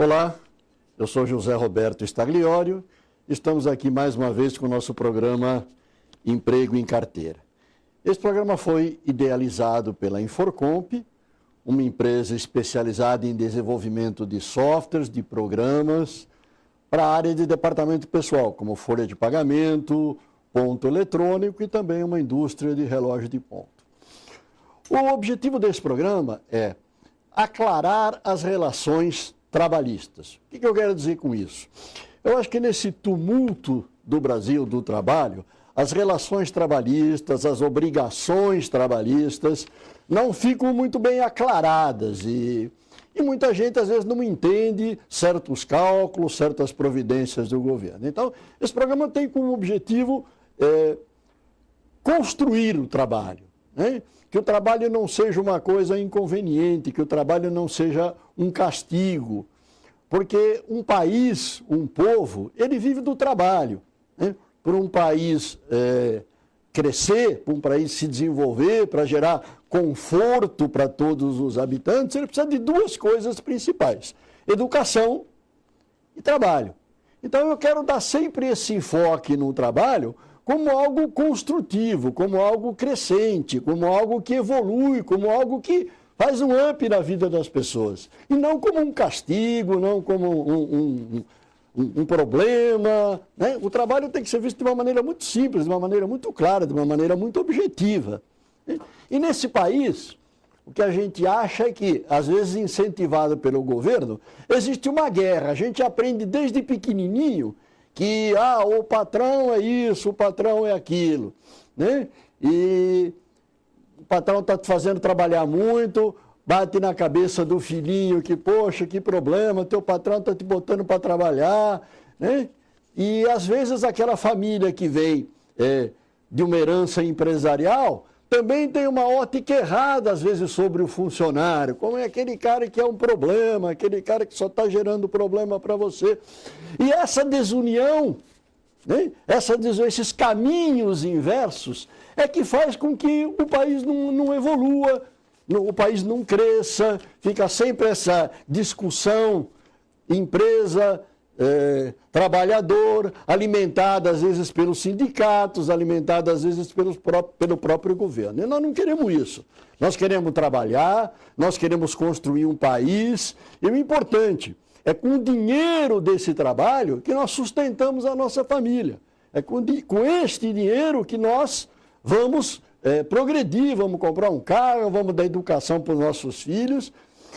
Olá, eu sou José Roberto Stagliório. Estamos aqui mais uma vez com o nosso programa Emprego em Carteira. Esse programa foi idealizado pela Inforcomp, uma empresa especializada em desenvolvimento de softwares, de programas, para a área de departamento pessoal, como folha de pagamento, ponto eletrônico e também uma indústria de relógio de ponto. O objetivo desse programa é aclarar as relações trabalhistas. O que eu quero dizer com isso? Eu acho que nesse tumulto do Brasil do trabalho, as relações trabalhistas, as obrigações trabalhistas não ficam muito bem aclaradas e muita gente às vezes não entende certos cálculos, certas providências do governo. Então, esse programa tem como objetivo construir o trabalho, né? Que o trabalho não seja uma coisa inconveniente, que o trabalho não seja um castigo, porque um país, um povo, ele vive do trabalho, né? Para um país crescer, para um país se desenvolver, para gerar conforto para todos os habitantes, ele precisa de duas coisas principais: educação e trabalho. Então eu quero dar sempre esse enfoque no trabalho como algo construtivo, como algo crescente, como algo que evolui, como algo que faz um up na vida das pessoas. E não como um castigo, não como um problema, né? O trabalho tem que ser visto de uma maneira muito simples, de uma maneira muito clara, de uma maneira muito objetiva. E nesse país, o que a gente acha é que, às vezes incentivado pelo governo, existe uma guerra. A gente aprende desde pequenininho que o patrão é isso, o patrão é aquilo, né? E o patrão está te fazendo trabalhar muito, bate na cabeça do filhinho que, poxa, que problema, teu patrão está te botando para trabalhar, né? E às vezes aquela família que vem de uma herança empresarial também tem uma ótica errada, às vezes, sobre o funcionário, como é aquele cara que é um problema, aquele cara que só está gerando problema para você. E essa desunião, né? Esses caminhos inversos, é que faz com que o país não evolua, o país não cresça, fica sempre essa discussão, empresa, trabalhador, alimentada às vezes pelos sindicatos, alimentada às vezes pelo próprio governo. E nós não queremos isso. Nós queremos trabalhar, nós queremos construir um país, e o importante é com o dinheiro desse trabalho que nós sustentamos a nossa família. É com este dinheiro que nós vamos progredir, vamos comprar um carro, vamos dar educação para os nossos filhos.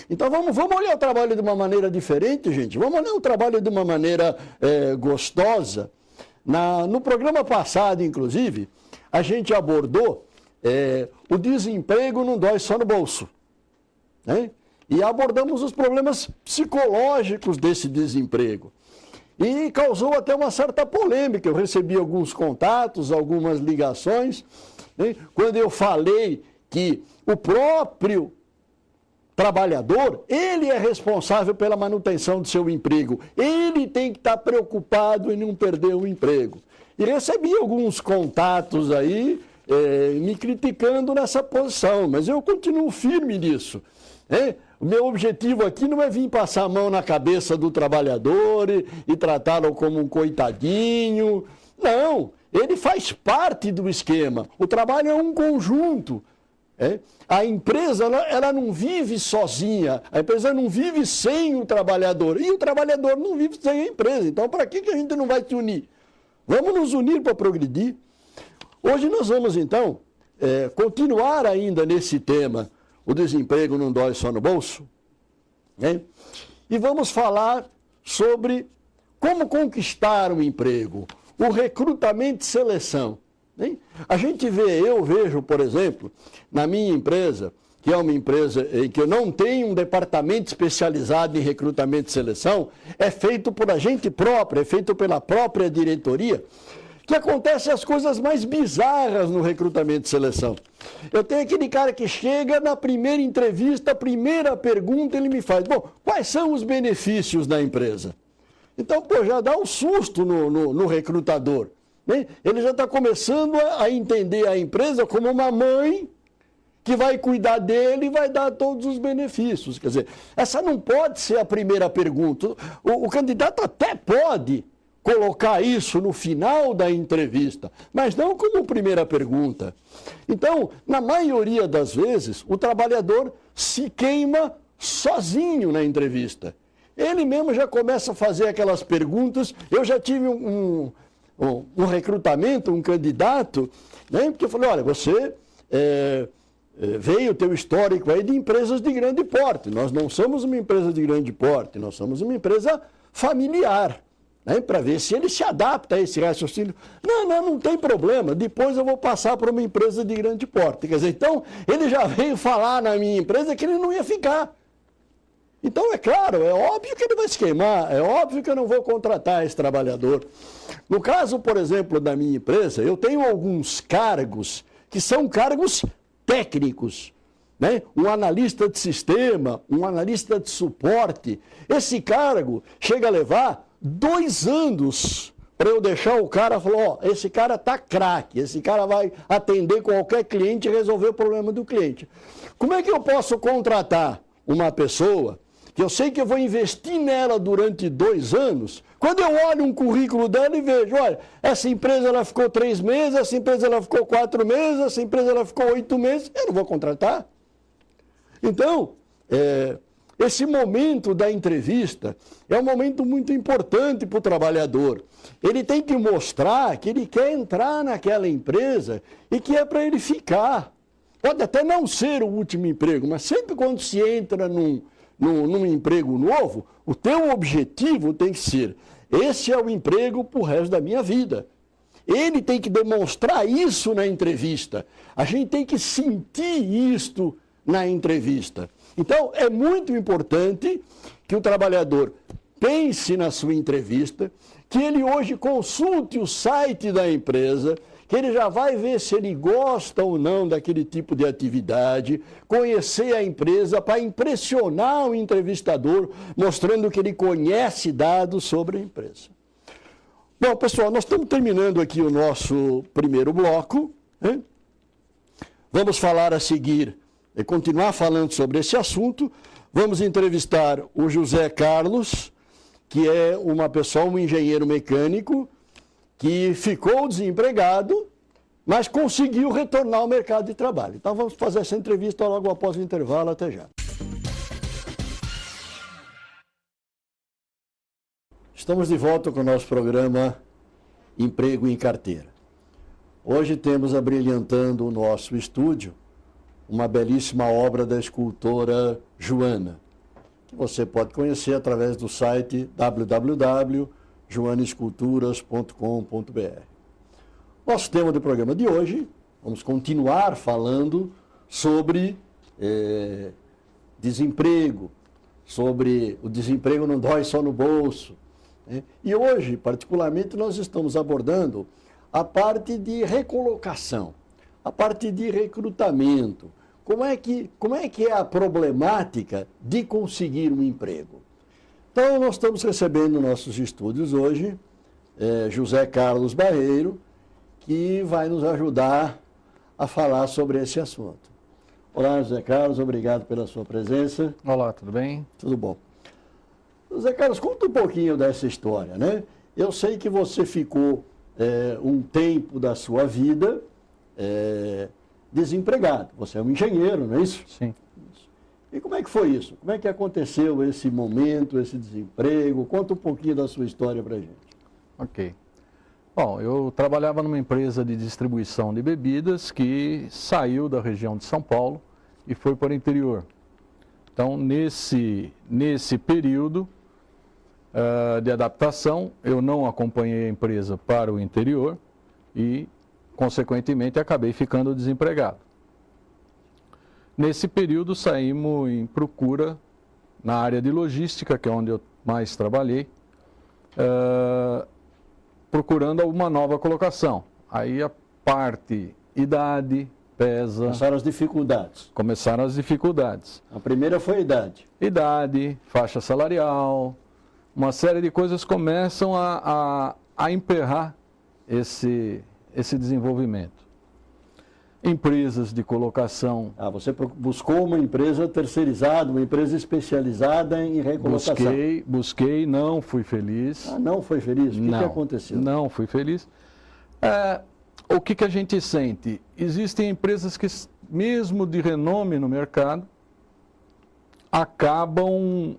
Então vamos olhar o trabalho de uma maneira diferente, gente. Vamos olhar o trabalho de uma maneira gostosa. No programa passado, inclusive, a gente abordou o desemprego não dói só no bolso, né? E abordamos os problemas psicológicos desse desemprego. E causou até uma certa polêmica. Eu recebi alguns contatos, algumas ligações, né? Quando eu falei que o próprio trabalhador, ele é responsável pela manutenção do seu emprego. Ele tem que estar preocupado em não perder o emprego. E recebi alguns contatos aí me criticando nessa posição, mas eu continuo firme nisso. O meu objetivo aqui não é vir passar a mão na cabeça do trabalhador e tratá-lo como um coitadinho. Não, ele faz parte do esquema. O trabalho é um conjunto. A empresa ela não vive sozinha, a empresa não vive sem o trabalhador, e o trabalhador não vive sem a empresa. Então, para que a gente não vai se unir? Vamos nos unir para progredir. Hoje nós vamos, então, continuar ainda nesse tema, o desemprego não dói só no bolso, né? E vamos falar sobre como conquistar um emprego, o recrutamento e seleção. Eu vejo, por exemplo, na minha empresa, que é uma empresa em que eu não tenho um departamento especializado em recrutamento e seleção, é feito por a gente própria, é feito pela própria diretoria, que acontecem as coisas mais bizarras no recrutamento e seleção. Eu tenho aquele cara que chega na primeira entrevista, a primeira pergunta ele me faz: bom, quais são os benefícios da empresa? Então, já dá um susto no recrutador. Ele já está começando a entender a empresa como uma mãe que vai cuidar dele e vai dar todos os benefícios. Quer dizer, essa não pode ser a primeira pergunta. O candidato até pode colocar isso no final da entrevista, mas não como primeira pergunta. Então, na maioria das vezes, o trabalhador se queima sozinho na entrevista. Ele mesmo já começa a fazer aquelas perguntas. Eu já tive um recrutamento, um candidato, né, porque eu falei, olha, você veio o teu histórico aí de empresas de grande porte. Nós não somos uma empresa de grande porte, nós somos uma empresa familiar. Né, para ver se ele se adapta a esse raciocínio. Não tem problema, depois eu vou passar para uma empresa de grande porte. Quer dizer, então, ele já veio falar na minha empresa que ele não ia ficar. Então, é claro, é óbvio que ele vai se queimar, é óbvio que eu não vou contratar esse trabalhador. No caso, por exemplo, da minha empresa, eu tenho alguns cargos que são cargos técnicos. Né? Um analista de sistema, um analista de suporte. Esse cargo chega a levar 2 anos para eu deixar o cara falar, ó, esse cara tá craque, esse cara vai atender qualquer cliente e resolver o problema do cliente. Como é que eu posso contratar uma pessoa que eu sei que eu vou investir nela durante 2 anos, quando eu olho um currículo dela e vejo, olha, essa empresa ela ficou 3 meses, essa empresa ela ficou 4 meses, essa empresa ela ficou 8 meses, eu não vou contratar. Então, esse momento da entrevista é um momento muito importante para o trabalhador. Ele tem que mostrar que ele quer entrar naquela empresa e que é para ele ficar. Pode até não ser o último emprego, mas sempre quando se entra num emprego novo, o teu objetivo tem que ser, esse é o emprego para o resto da minha vida. Ele tem que demonstrar isso na entrevista. A gente tem que sentir isto na entrevista. Então, é muito importante que o trabalhador pense na sua entrevista, que ele hoje consulte o site da empresa, que ele já vai ver se ele gosta ou não daquele tipo de atividade, conhecer a empresa para impressionar o entrevistador, mostrando que ele conhece dados sobre a empresa. Bom, pessoal, nós estamos terminando aqui o nosso primeiro bloco, né? Vamos falar a seguir, continuar falando sobre esse assunto. Vamos entrevistar o José Carlos, que é um engenheiro mecânico, que ficou desempregado, mas conseguiu retornar ao mercado de trabalho. Então vamos fazer essa entrevista logo após o intervalo. Até já. Estamos de volta com o nosso programa Emprego em Carteira. Hoje temos abrilhantando o nosso estúdio uma belíssima obra da escultora Joana, que você pode conhecer através do site www.joanesculturas.com.br. Nosso tema do programa de hoje, vamos continuar falando sobre desemprego, sobre o desemprego não dói só no bolso. Né? E hoje, particularmente, nós estamos abordando a parte de recolocação, a parte de recrutamento. Como é que é a problemática de conseguir um emprego? Então, nós estamos recebendo nossos estúdios hoje José Carlos Barreiro, que vai nos ajudar a falar sobre esse assunto. Olá, José Carlos, obrigado pela sua presença. Olá, tudo bem? Tudo bom. José Carlos, conta um pouquinho dessa história, né? Eu sei que você ficou um tempo da sua vida desempregado. Você é um engenheiro, não é isso? Sim. E como é que foi isso? Como é que aconteceu esse momento, esse desemprego? Conta um pouquinho da sua história para a gente. Ok. Bom, eu trabalhava numa empresa de distribuição de bebidas que saiu da região de São Paulo e foi para o interior. Então, nesse período de adaptação, eu não acompanhei a empresa para o interior e, consequentemente, acabei ficando desempregado. Nesse período, saímos em procura na área de logística, que é onde eu mais trabalhei, procurando uma nova colocação. Aí a parte idade pesa. Começaram as dificuldades. Começaram as dificuldades. A primeira foi a idade. Idade, faixa salarial, uma série de coisas começam a emperrar esse desenvolvimento. empresas de colocação. Ah, você buscou uma empresa terceirizada, uma empresa especializada em recolocação. Busquei, não fui feliz. Ah, não foi feliz? O que aconteceu? Não fui feliz. O que a gente sente? Existem empresas que, mesmo de renome no mercado, acabam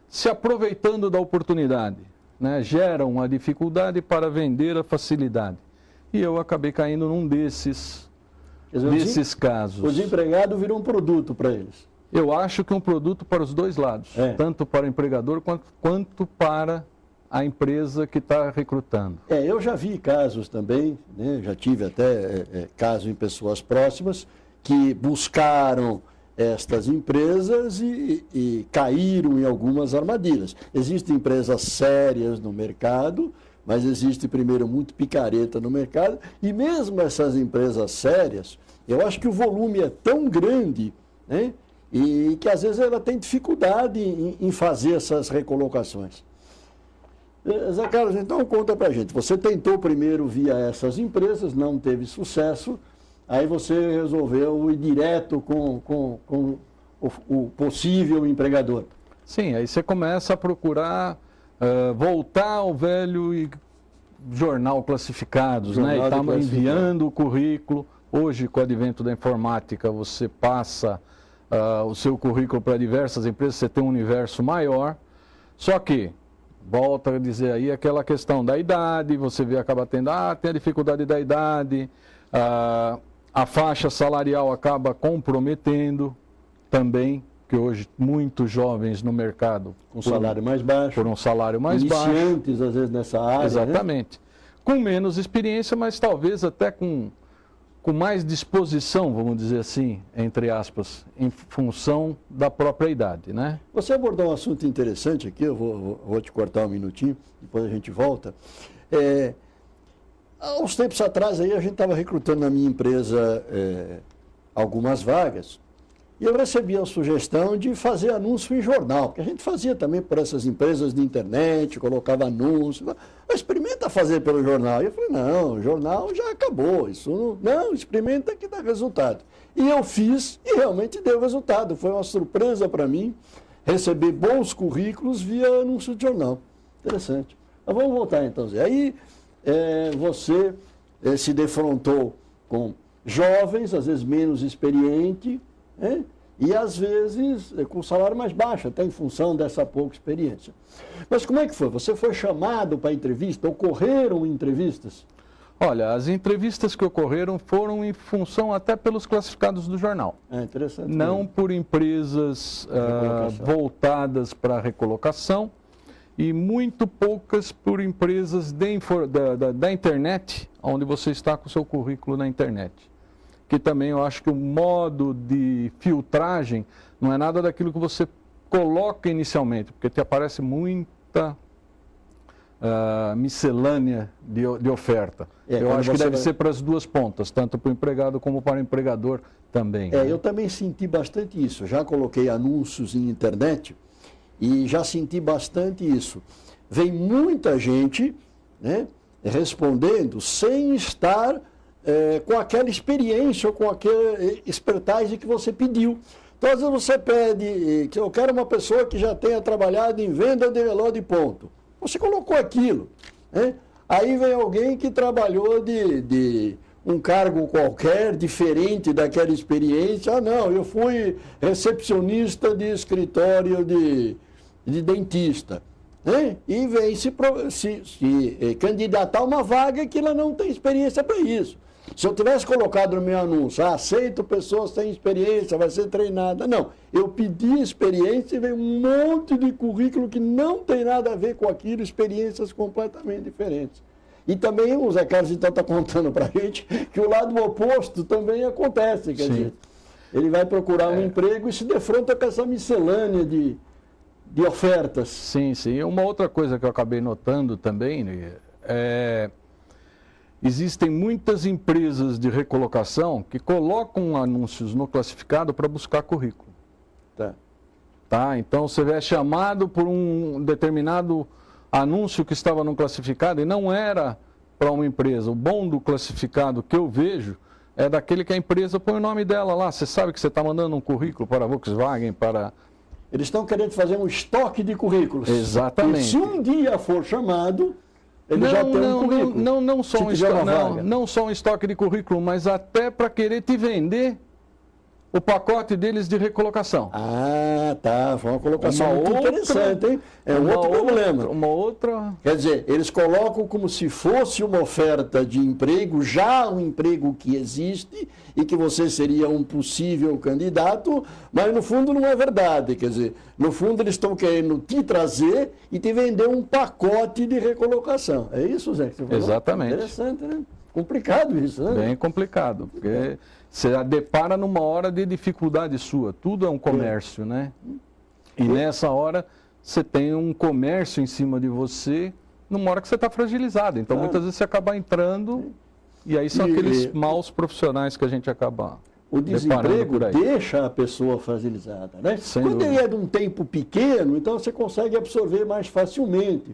se aproveitando da oportunidade, né? Geram a dificuldade para vender a facilidade. E eu acabei caindo num desses casos. O desempregado virou um produto para eles. Eu acho que é um produto para os dois lados, tanto para o empregador quanto para a empresa que está recrutando. Eu já vi casos também, né? Já tive até casos em pessoas próximas que buscaram estas empresas e caíram em algumas armadilhas. Existem empresas sérias no mercado, mas existe primeiro muito picareta no mercado, e mesmo essas empresas sérias, eu acho que o volume é tão grande, né? E que às vezes ela tem dificuldade em fazer essas recolocações. Zé Carlos, então conta pra gente, você tentou primeiro via essas empresas, não teve sucesso, aí você resolveu ir direto com o possível empregador. Sim, aí você começa a procurar voltar ao velho jornal classificados, né? E estava enviando o currículo. Hoje, com o advento da informática, você passa o seu currículo para diversas empresas, você tem um universo maior. Só que, volta a dizer aí aquela questão da idade, você acaba tendo, tem a dificuldade da idade, a faixa salarial acaba comprometendo também, que hoje muitos jovens no mercado com salário mais baixo, por um salário mais baixo, iniciantes às vezes nessa área, exatamente, né? Com menos experiência, mas talvez até com mais disposição, vamos dizer assim, entre aspas, em função da própria idade, né? Você abordou um assunto interessante aqui, eu vou te cortar um minutinho, depois a gente volta. Há uns tempos atrás aí a gente estava recrutando na minha empresa algumas vagas, e eu recebi a sugestão de fazer anúncio em jornal, porque a gente fazia também por essas empresas de internet, colocava anúncio. Experimenta fazer pelo jornal. E eu falei, não, o jornal já acabou, isso não, experimenta que dá resultado. E eu fiz e realmente deu resultado. Foi uma surpresa para mim receber bons currículos via anúncio de jornal. Interessante. Mas vamos voltar então, Zé. Aí você se defrontou com jovens, às vezes menos experientes, e às vezes com salário mais baixo, até em função dessa pouca experiência. Mas como é que foi? Você foi chamado para entrevista? Ocorreram entrevistas? Olha, as entrevistas que ocorreram foram em função até pelos classificados do jornal. Interessante. Não por empresas voltadas para a recolocação e muito poucas por empresas da internet, onde você está com o seu currículo na internet. Que também eu acho que o modo de filtragem não é nada daquilo que você coloca inicialmente, porque te aparece muita miscelânea de oferta. Eu acho que deve ser para as duas pontas, tanto para o empregado como para o empregador também. Né? Eu também senti bastante isso. Já coloquei anúncios em internet e já senti bastante isso. Vem muita gente, né, respondendo sem estar com aquela experiência ou com aquela expertise que você pediu. Então, às vezes você pede que eu quero uma pessoa que já tenha trabalhado em venda de relógio de ponto. Você colocou aquilo, né? Aí vem alguém que trabalhou de um cargo qualquer, diferente daquela experiência. Não, eu fui recepcionista de escritório de dentista. Né? E vem se candidatar a uma vaga que ela não tem experiência para isso. Se eu tivesse colocado no meu anúncio, aceito pessoas sem experiência, vai ser treinada. Não, eu pedi experiência e veio um monte de currículo que não tem nada a ver com aquilo, experiências completamente diferentes. E também o Zé Carlos então está contando para a gente que o lado oposto também acontece. Quer dizer, ele vai procurar um emprego e se defronta com essa miscelânea de ofertas. Sim, sim. Uma outra coisa que eu acabei notando também existem muitas empresas de recolocação que colocam anúncios no classificado para buscar currículo. Tá? Então, você é chamado por um determinado anúncio que estava no classificado e não era para uma empresa. O bom do classificado que eu vejo é daquele que a empresa põe o nome dela lá. Você sabe que você está mandando um currículo para a Volkswagen, para... Eles estão querendo fazer um estoque de currículos. Exatamente. E se um dia for chamado, ele já tem um currículo. Não só um estoque de currículo, mas até para querer te vender o pacote deles de recolocação. Ah, tá. Foi uma colocação muito interessante, hein? É um outro problema. Uma outra... Quer dizer, eles colocam como se fosse uma oferta de emprego, já um emprego que existe e que você seria um possível candidato, mas no fundo não é verdade. Quer dizer, no fundo eles estão querendo te trazer e te vender um pacote de recolocação. É isso, Zé, que você falou? Exatamente. Interessante, né? Complicado isso, né? Bem complicado, porque você depara numa hora de dificuldade sua. Tudo é um comércio, né? E nessa hora você tem um comércio em cima de você numa hora que você está fragilizado. Então, muitas vezes você acaba entrando e aí são aqueles maus profissionais que a gente acaba o desemprego deixa a pessoa fragilizada, né? Quando ele é de um tempo pequeno, então você consegue absorver mais facilmente.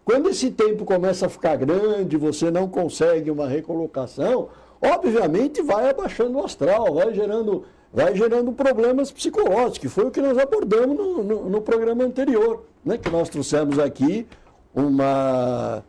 Quando esse tempo começa a ficar grande, você não consegue uma recolocação, obviamente vai abaixando o astral, vai gerando problemas psicológicos, que foi o que nós abordamos no programa anterior, né? Que nós trouxemos aqui uma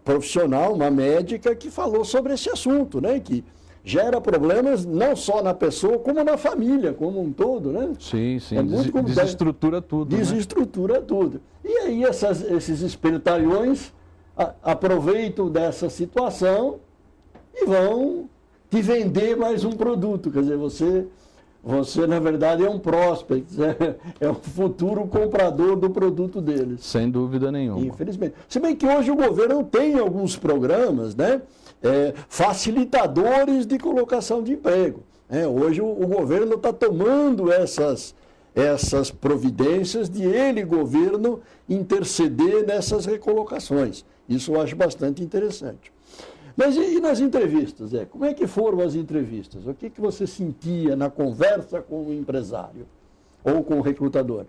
profissional, uma médica, que falou sobre esse assunto, né? Que gera problemas não só na pessoa, como na família, como um todo, né? Sim, sim. Desestrutura tudo. Desestrutura tudo. E aí esses espertalhões aproveitam dessa situação e vão te vender mais um produto. Quer dizer, você na verdade é um prospect, é um futuro comprador do produto deles. Sem dúvida nenhuma. Infelizmente. Se bem que hoje o governo tem alguns programas, né? Facilitadores de colocação de emprego. Hoje o governo está tomando essas providências de governo, interceder nessas recolocações. Isso eu acho bastante interessante. Mas e nas entrevistas, Zé? Como é que foram as entrevistas? O que você sentia na conversa com o empresário ou com o recrutador?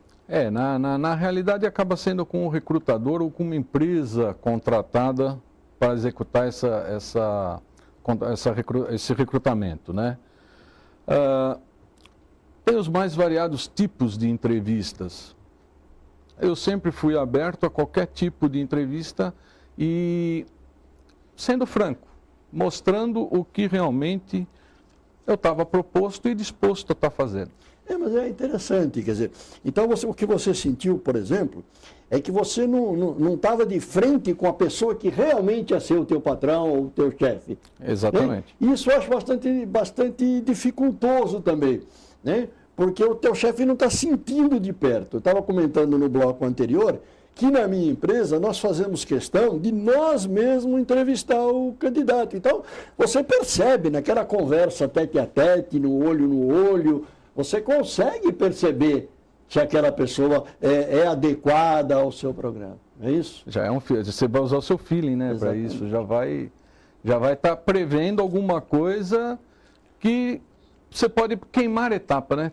Na realidade acaba sendo com o recrutador ou com uma empresa contratada para executar esse recrutamento, né? Tem os mais variados tipos de entrevistas. Eu sempre fui aberto a qualquer tipo de entrevista e, sendo franco, mostrando o que realmente eu estava proposto e disposto a estar fazendo. Mas é interessante, quer dizer, então o que você sentiu, por exemplo, é que você não estava de frente com a pessoa que realmente ia ser o teu patrão ou o teu chefe. Exatamente. Né? Isso eu acho bastante dificultoso também, né? Porque o teu chefe não está sentindo de perto. Eu estava comentando no bloco anterior que na minha empresa nós fazemos questão de nós mesmos entrevistar o candidato. Então, você percebe naquela conversa tete a tete, no olho, você consegue perceber se aquela pessoa é adequada ao seu programa. É isso? Você vai usar o seu feeling, né, para isso. Já vai estar prevendo alguma coisa que você pode queimar etapa, né?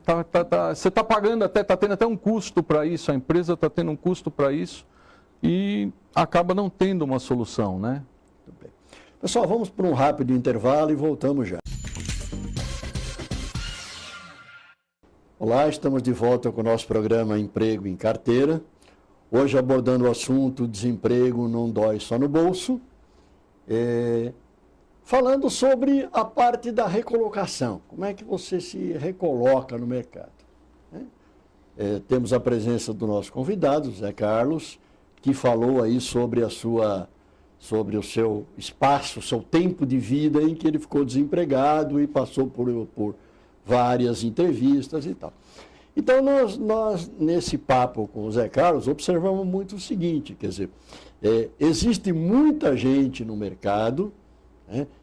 Você está pagando está tendo até um custo para isso, a empresa está tendo um custo para isso e acaba não tendo uma solução, né? Muito bem. Pessoal, vamos para um rápido intervalo e voltamos já. Olá, estamos de volta com o nosso programa Emprego em Carteira. Hoje abordando o assunto desemprego não dói só no bolso. Falando sobre a parte da recolocação. Como é que você se recoloca no mercado? Temos a presença do nosso convidado, Zé Carlos, que falou aí sobre o seu espaço, o seu tempo de vida em que ele ficou desempregado e passou por várias entrevistas e tal. Então, nós, nesse papo com o Zé Carlos, observamos muito o seguinte, quer dizer, existe muita gente no mercado,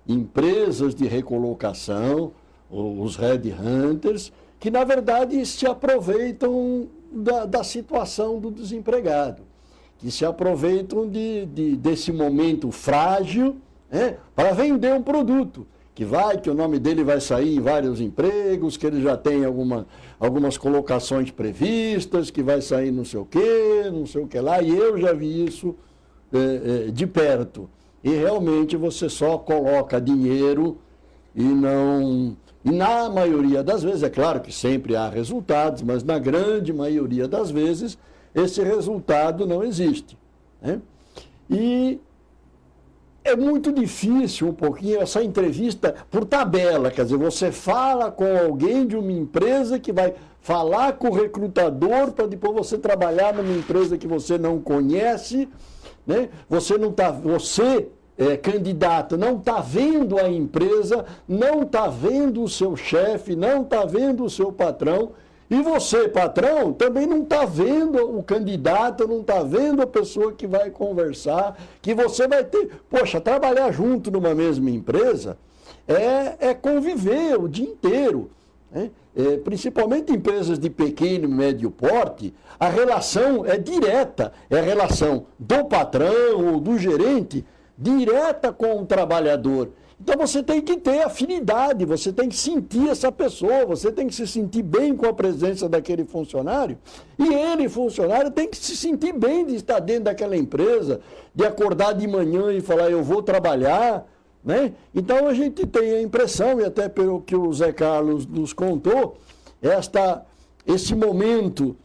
empresas de recolocação, os headhunters, que, na verdade, se aproveitam da situação do desempregado, que se aproveitam desse momento frágil para vender um produto. Que o nome dele vai sair em vários empregos, que ele já tem algumas colocações previstas, que vai sair não sei o que lá, e eu já vi isso de perto. E realmente você só coloca dinheiro e na maioria das vezes, é claro que sempre há resultados, mas na grande maioria das vezes esse resultado não existe, né? E é muito difícil um pouquinho essa entrevista por tabela, quer dizer, você fala com alguém de uma empresa que vai falar com o recrutador para depois você trabalhar numa empresa que você não conhece, né? Você, candidato, não está vendo a empresa, não está vendo o seu chefe, não está vendo o seu patrão. E você, patrão, também não está vendo o candidato, não está vendo a pessoa que vai conversar, que você vai ter. Poxa, trabalhar junto numa mesma empresa é conviver o dia inteiro, né? Principalmente empresas de pequeno e médio porte, a relação é direta, é a relação do patrão ou do gerente direta com o trabalhador. Então você tem que ter afinidade, você tem que sentir essa pessoa, você tem que se sentir bem com a presença daquele funcionário. E ele, funcionário, tem que se sentir bem de estar dentro daquela empresa, de acordar de manhã e falar, eu vou trabalhar, né? Então a gente tem a impressão, e até pelo que o Zé Carlos nos contou, esse momento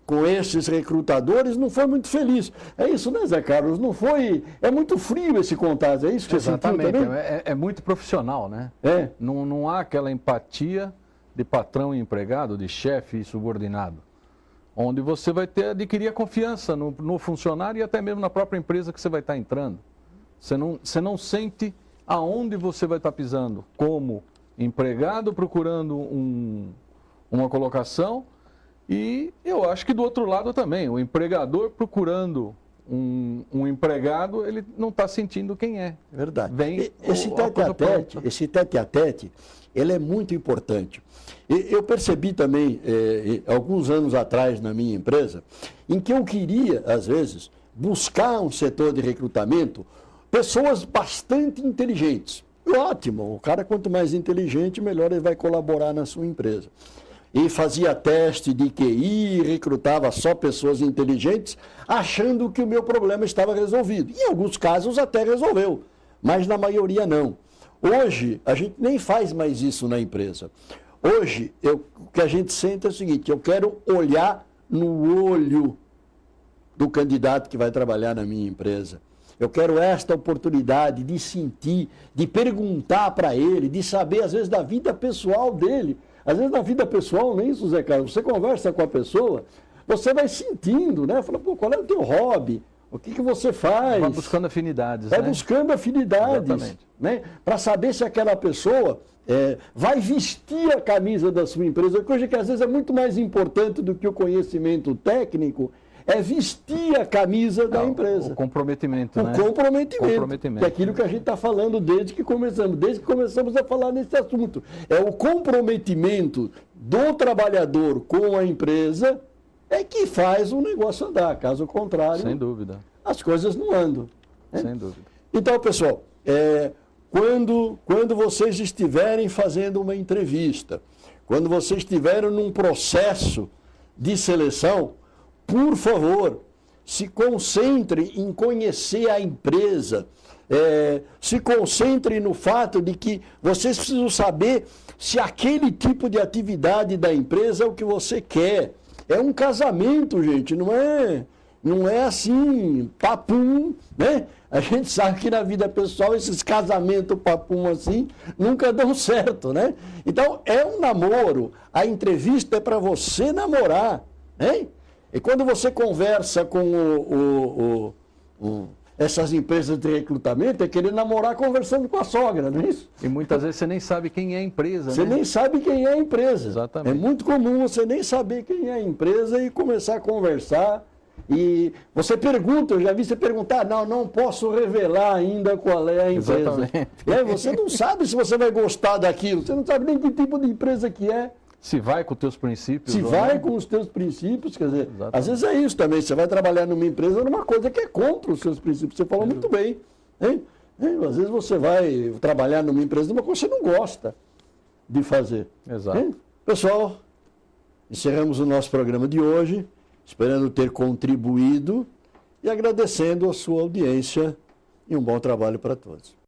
com esses recrutadores não foi muito feliz. É isso, né, Zé Carlos? Não foi... É muito frio esse contato, é isso que você sentiu também? É muito profissional, né? É. Não há aquela empatia de patrão e empregado, de chefe e subordinado, onde você vai adquirir a confiança no funcionário e até mesmo na própria empresa que você vai estar entrando. Você não sente aonde você vai estar pisando, como empregado procurando uma colocação. E eu acho que do outro lado também, o empregador procurando um empregado, ele não está sentindo quem é. Verdade. Vem esse tete-a-tete, ele é muito importante. Eu percebi também, alguns anos atrás na minha empresa, em que eu queria, às vezes, buscar um setor de recrutamento, pessoas bastante inteligentes. Ótimo, o cara quanto mais inteligente, melhor ele vai colaborar na sua empresa. E fazia teste de QI, recrutava só pessoas inteligentes, achando que o meu problema estava resolvido. Em alguns casos até resolveu, mas na maioria não. Hoje, a gente nem faz mais isso na empresa. Hoje, o que a gente sente é o seguinte, eu quero olhar no olho do candidato que vai trabalhar na minha empresa. Eu quero esta oportunidade de sentir, de perguntar para ele, de saber, às vezes, da vida pessoal dele. Às vezes, na vida pessoal, nem isso, Zé Carlos. Você conversa com a pessoa, você vai sentindo, né? Fala, pô, qual é o teu hobby? O que você faz? Vai buscando afinidades, Vai né? buscando afinidades, né? Para saber se aquela pessoa vai vestir a camisa da sua empresa. Coisa que, às vezes, é muito mais importante do que o conhecimento técnico, é vestir a camisa da empresa. O comprometimento, né? O comprometimento. Que é aquilo que a gente está falando desde que começamos a falar nesse assunto. É o comprometimento do trabalhador com a empresa que faz o negócio andar. Caso contrário, sem dúvida, as coisas não andam, né? Sem dúvida. Então, pessoal, quando vocês estiverem fazendo uma entrevista, quando vocês estiverem num processo de seleção, por favor, se concentre em conhecer a empresa, se concentre no fato de que vocês precisam saber se aquele tipo de atividade da empresa é o que você quer. É um casamento, gente, não é assim, papum, né? A gente sabe que na vida pessoal esses casamentos papum assim nunca dão certo, né? Então é um namoro, a entrevista é para você namorar, né? E quando você conversa com essas empresas de recrutamento, é querer namorar conversando com a sogra, não é isso? E muitas vezes você nem sabe quem é a empresa, Você nem sabe quem é a empresa. Exatamente. É muito comum você nem saber quem é a empresa e começar a conversar. E você pergunta, eu já vi você perguntar, não posso revelar ainda qual é a empresa. Exatamente. Você não sabe se você vai gostar daquilo, você não sabe nem que tipo de empresa que é. Se vai com os teus princípios. Se vai com os teus princípios, quer dizer, às vezes é isso também, você vai trabalhar numa empresa numa coisa que é contra os seus princípios, você falou muito bem, hein? Às vezes você vai trabalhar numa empresa numa coisa que você não gosta de fazer. Exato. Hein? Pessoal, encerramos o nosso programa de hoje, esperando ter contribuído e agradecendo a sua audiência e um bom trabalho para todos.